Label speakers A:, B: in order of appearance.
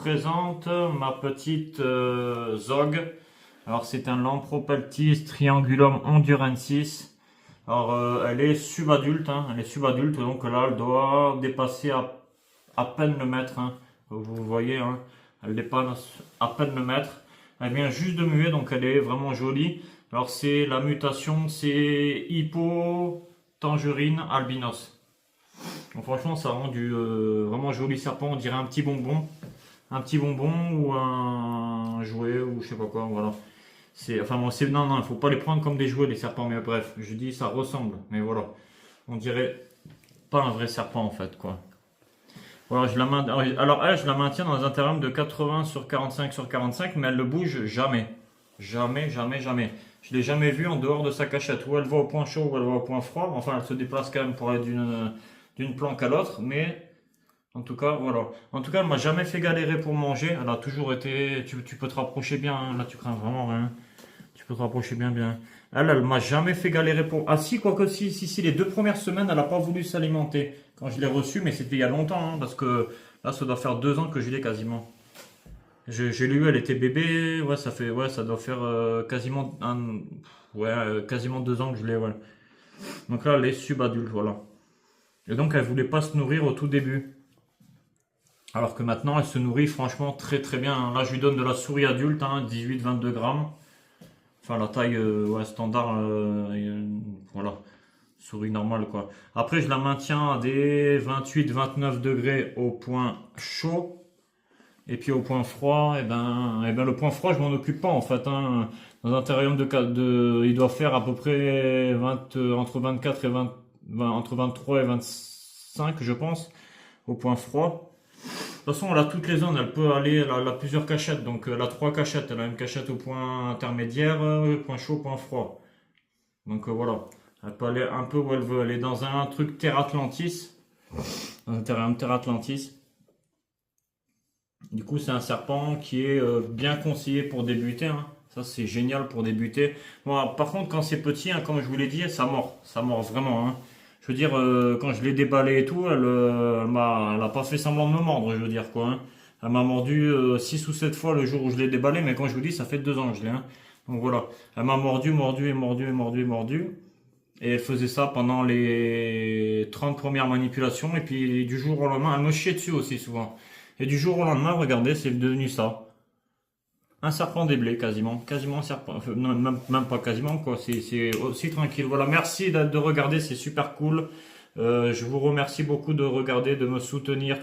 A: présente ma petite Zog. Alors c'est un Lampropeltis Triangulum Hondurensis. Alors elle est subadulte, hein, elle est subadulte, donc là elle doit dépasser à peine le mètre, hein. Vous voyez, hein, elle dépasse à peine le mètre. Elle vient juste de muer, donc elle est vraiment jolie. Alors c'est la mutation, c'est Hippo Tangerine Albinos. Donc franchement, ça rend du vraiment joli serpent. On dirait un petit bonbon ou un jouet ou je sais pas quoi. Voilà. C'est enfin bon, c'est non, il faut pas les prendre comme des jouets les serpents. Mais bref, je dis ça ressemble. Mais voilà, on dirait pas un vrai serpent en fait quoi. Voilà, alors elle, je la maintiens dans un terrain de 80 sur 45 sur 45, mais elle ne bouge jamais, jamais, jamais, jamais. Je l'ai jamais vue en dehors de sa cachette. Ou elle va au point chaud, ou elle va au point froid. Enfin, elle se déplace quand même pour aller d'une planque à l'autre, mais en tout cas, voilà. En tout cas, elle m'a jamais fait galérer pour manger. Elle a toujours été. Tu peux te rapprocher bien, hein. Là, tu crains vraiment rien. Tu peux te rapprocher bien, bien. Elle m'a jamais fait galérer pour. Ah, si, quoique, si, les 2 premières semaines, elle a pas voulu s'alimenter. Quand je l'ai reçue, mais c'était il y a longtemps, hein, parce que là, ça doit faire 2 ans que je l'ai quasiment. J'ai lu, elle était bébé. Ouais, ça doit faire quasiment 2 ans que je l'ai, ouais. Donc là, elle est subadulte, voilà. Et donc, elle voulait pas se nourrir au tout début. Alors que maintenant, elle se nourrit franchement très très bien. Là, je lui donne de la souris adulte, hein, 18-22 grammes. Enfin, la taille ouais, standard, voilà, souris normale quoi. Après, je la maintiens à des 28-29 degrés au point chaud. Et puis au point froid, le point froid, je m'en occupe pas en fait, hein. Dans un terrarium il doit faire à peu près entre 24 et 20, entre 23 et 25, je pense, au point froid. De toute façon, elle a toutes les zones, elle peut aller, elle a plusieurs cachettes, donc elle a 3 cachettes. Elle a une cachette au point intermédiaire, point chaud, point froid. Donc voilà, elle peut aller un peu où elle veut. Elle est dans un truc Terre Atlantis, dans un terrarium Terre Atlantis. Du coup, c'est un serpent qui est bien conseillé pour débuter, hein. Ça, c'est génial pour débuter. Bon, par contre, quand c'est petit, hein, comme je vous l'ai dit, ça mord. Ça mord vraiment, hein. Je veux dire, quand je l'ai déballé et tout, elle a pas fait semblant de me mordre, je veux dire quoi, hein. Elle m'a mordu 6 ou 7 fois le jour où je l'ai déballé, mais quand je vous dis, ça fait 2 ans que je l'ai, hein. Donc voilà, elle m'a mordu, mordu et mordu et mordu et mordu. Et elle faisait ça pendant les 30 premières manipulations. Et puis du jour au lendemain, elle me chiait dessus aussi souvent. Et du jour au lendemain, regardez, c'est devenu ça. Un serpent des blés, quasiment un serpent, enfin, non, même pas quasiment quoi, c'est aussi tranquille. Voilà, merci de regarder, c'est super cool. Je vous remercie beaucoup de regarder, de me soutenir.